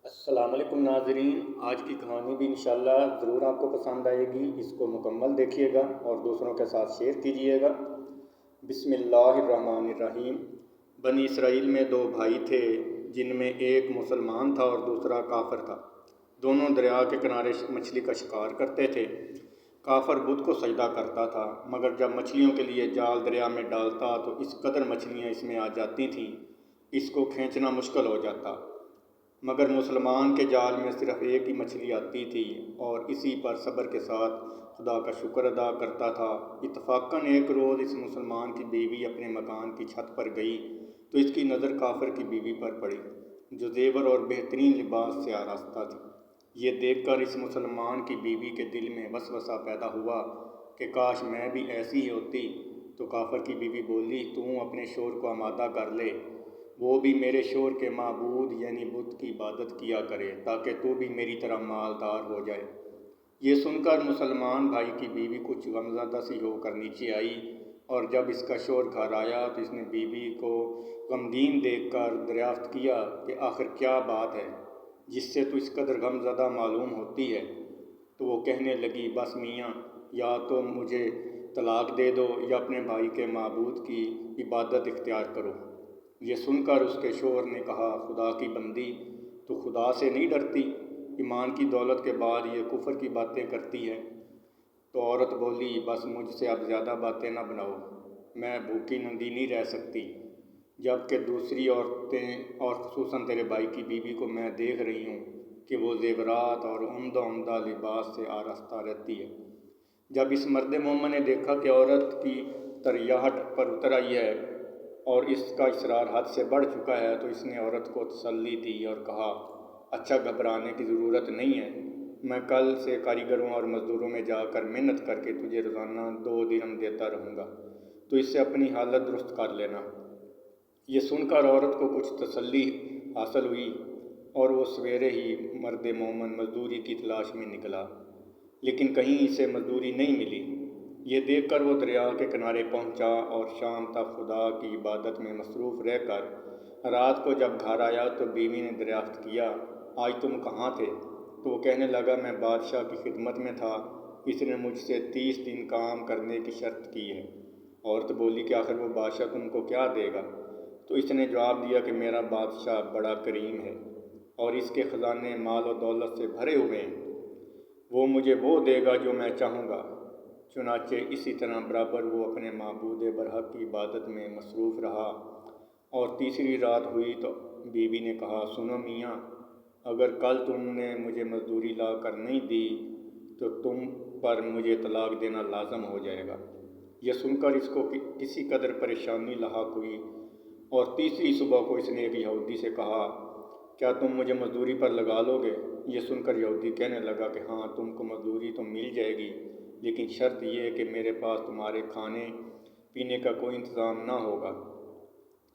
السلام علیکم ناظرین، آج کی کہانی بھی انشاءاللہ ضرور آپ کو پسند آئے گی۔ اس کو مکمل دیکھیے گا اور دوسروں کے ساتھ شیئر کیجیے گا۔ بسم اللہ الرحمن الرحیم۔ بنی اسرائیل میں دو بھائی تھے، جن میں ایک مسلمان تھا اور دوسرا کافر تھا۔ دونوں دریا کے کنارے مچھلی کا شکار کرتے تھے۔ کافر بت کو سجدہ کرتا تھا، مگر جب مچھلیوں کے لیے جال دریا میں ڈالتا تو اس قدر مچھلیاں اس میں آ جاتی تھیں اس کو کھینچنا مشکل ہو جاتا۔ مگر مسلمان کے جال میں صرف ایک ہی مچھلی آتی تھی اور اسی پر صبر کے ساتھ خدا کا شکر ادا کرتا تھا۔ اتفاقاً ایک روز اس مسلمان کی بیوی اپنے مکان کی چھت پر گئی تو اس کی نظر کافر کی بیوی پر پڑی، جو زیور اور بہترین لباس سے آراستہ تھی۔ یہ دیکھ کر اس مسلمان کی بیوی کے دل میں وسوسہ پیدا ہوا کہ کاش میں بھی ایسی ہی ہوتی۔ تو کافر کی بیوی بولی، تو اپنے شوہر کو آمادہ کر لے، وہ بھی میرے شوہر کے معبود یعنی بت کی عبادت کیا کرے، تاکہ تو بھی میری طرح مالدار ہو جائے۔ یہ سن کر مسلمان بھائی کی بیوی کچھ غمزدہ سی ہو کر نیچے آئی، اور جب اس کا شوہر گھر آیا تو اس نے بیوی کو غمگین دیکھ کر دریافت کیا کہ آخر کیا بات ہے جس سے تو اس قدر غمزدہ معلوم ہوتی ہے۔ تو وہ کہنے لگی، بس میاں، یا تو مجھے طلاق دے دو یا اپنے بھائی کے معبود کی عبادت اختیار کرو۔ یہ سن کر اس کے شوہر نے کہا، خدا کی بندی، تو خدا سے نہیں ڈرتی؟ ایمان کی دولت کے بعد یہ کفر کی باتیں کرتی ہے۔ تو عورت بولی، بس مجھ سے اب زیادہ باتیں نہ بناؤ، میں بھوکی ننگی نہیں رہ سکتی، جب کہ دوسری عورتیں اور خصوصاً تیرے بھائی کی بیوی کو میں دیکھ رہی ہوں کہ وہ زیورات اور عمدہ لباس سے آراستہ رہتی ہے۔ جب اس مرد مومن نے دیکھا کہ عورت کی طریحٹ پر اتر آئی ہے اور اس کا اصرار حد سے بڑھ چکا ہے تو اس نے عورت کو تسلی دی اور کہا، اچھا، گھبرانے کی ضرورت نہیں ہے، میں کل سے کاریگروں اور مزدوروں میں جا کر محنت کر کے تجھے روزانہ 2 درہم دیتا رہوں گا، تو اس سے اپنی حالت درست کر لینا۔ یہ سن کر عورت کو کچھ تسلی حاصل ہوئی اور وہ سویرے ہی مرد مومن مزدوری کی تلاش میں نکلا، لیکن کہیں اسے مزدوری نہیں ملی۔ یہ دیکھ کر وہ دریا کے کنارے پہنچا اور شام تک خدا کی عبادت میں مصروف رہ کر رات کو جب گھر آیا تو بیوی نے دریافت کیا، آج تم کہاں تھے؟ تو وہ کہنے لگا، میں بادشاہ کی خدمت میں تھا، اس نے مجھ سے 30 دن کام کرنے کی شرط کی ہے۔ عورت بولی کہ آخر وہ بادشاہ تم کو کیا دے گا؟ تو اس نے جواب دیا کہ میرا بادشاہ بڑا کریم ہے اور اس کے خزانے مال و دولت سے بھرے ہوئے ہیں، وہ مجھے وہ دے گا جو میں چاہوں گا۔ چنانچہ اسی طرح برابر وہ اپنے معبود برحق کی عبادت میں مصروف رہا۔ اور تیسری رات ہوئی تو بیوی نے کہا، سنو میاں، اگر کل تم نے مجھے مزدوری لا کر نہیں دی تو تم پر مجھے طلاق دینا لازم ہو جائے گا۔ یہ سن کر اس کو کسی قدر پریشانی لاحق ہوئی اور تیسری صبح کو اس نے ایک یہودی سے کہا، کیا تم مجھے مزدوری پر لگا لو گے؟ یہ سن کر یہودی کہنے لگا کہ ہاں، تم کو مزدوری تو مل جائے گی، لیکن شرط یہ ہے کہ میرے پاس تمہارے کھانے پینے کا کوئی انتظام نہ ہوگا۔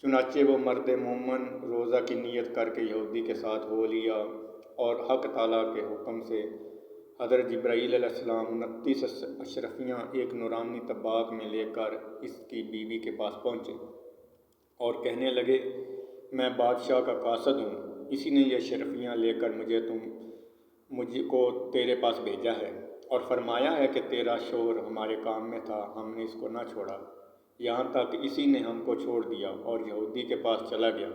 چنانچہ وہ مرد مومن روزہ کی نیت کر کے یہودی کے ساتھ ہو لیا اور حق تعالیٰ کے حکم سے حضرت جبرائیل علیہ السلام 29 اشرفیاں ایک نورانی طباق میں لے کر اس کی بیوی کے پاس پہنچے اور کہنے لگے، میں بادشاہ کا قاصد ہوں، اسی نے یہ اشرفیاں لے کر مجھ کو تیرے پاس بھیجا ہے اور فرمایا ہے کہ تیرا شوہر ہمارے کام میں تھا، ہم نے اس کو نہ چھوڑا، یہاں تک اسی نے ہم کو چھوڑ دیا اور یہودی کے پاس چلا گیا۔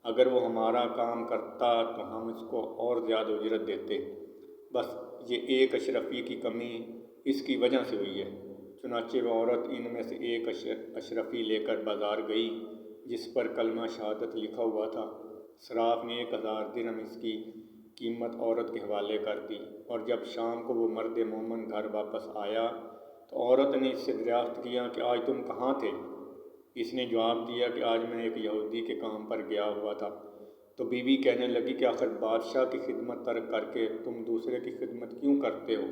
اگر وہ ہمارا کام کرتا تو ہم اس کو اور زیادہ اجرت دیتے، بس یہ ایک اشرفی کی کمی اس کی وجہ سے ہوئی ہے۔ چنانچہ وہ عورت ان میں سے ایک اشرفی لے کر بازار گئی جس پر کلمہ شہادت لکھا ہوا تھا۔ صراف نے 1000 درہم اس کی قیمت عورت کے حوالے کر دی، اور جب شام کو وہ مرد مومن گھر واپس آیا تو عورت نے اس سے دریافت کیا کہ آج تم کہاں تھے؟ اس نے جواب دیا کہ آج میں ایک یہودی کے کام پر گیا ہوا تھا۔ تو بیوی کہنے لگی کہ آخر بادشاہ کی خدمت ترک کر کے تم دوسرے کی خدمت کیوں کرتے ہو؟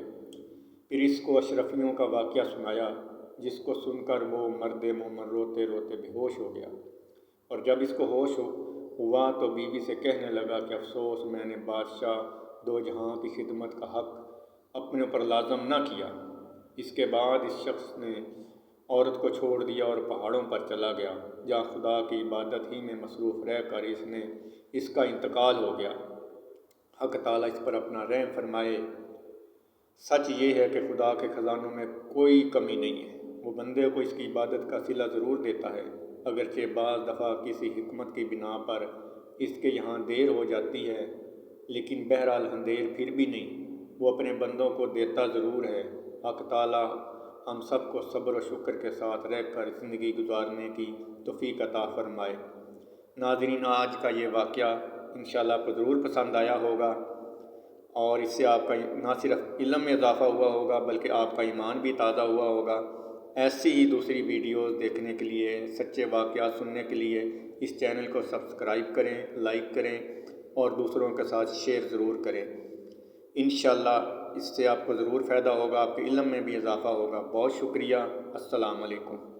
پھر اس کو اشرفیوں کا واقعہ سنایا، جس کو سن کر وہ مرد مومن روتے روتے بے ہوش ہو گیا، اور جب اس کو ہوش ہوا تو بیوی سے کہنے لگا کہ افسوس، میں نے بادشاہ دو جہاں کی خدمت کا حق اپنے اوپر لازم نہ کیا۔ اس کے بعد اس شخص نے عورت کو چھوڑ دیا اور پہاڑوں پر چلا گیا، جہاں خدا کی عبادت ہی میں مصروف رہ کر اس کا انتقال ہو گیا۔ حق تعالیٰ اس پر اپنا رحم فرمائے۔ سچ یہ ہے کہ خدا کے خزانوں میں کوئی کمی نہیں ہے، وہ بندے کو اس کی عبادت کا صلہ ضرور دیتا ہے، اگرچہ بعض دفعہ کسی حکمت کی بنا پر اس کے یہاں دیر ہو جاتی ہے، لیکن بہرحال اندھیر پھر بھی نہیں، وہ اپنے بندوں کو دیتا ضرور ہے۔ حق تعالیٰ ہم سب کو صبر و شکر کے ساتھ رہ کر زندگی گزارنے کی توفیق عطا فرمائے۔ ناظرین، آج کا یہ واقعہ انشاءاللہ آپ کو ضرور پسند آیا ہوگا، اور اس سے آپ کا نہ صرف علم میں اضافہ ہوا ہوگا بلکہ آپ کا ایمان بھی تازہ ہوا ہوگا۔ ایسی ہی دوسری ویڈیوز دیکھنے کے لیے، سچے واقعات سننے کے لیے اس چینل کو سبسکرائب کریں، لائک کریں اور دوسروں کے ساتھ شیئر ضرور کریں۔ انشاءاللہ اس سے آپ کو ضرور فائدہ ہوگا، آپ کے علم میں بھی اضافہ ہوگا۔ بہت شکریہ۔ السلام علیکم۔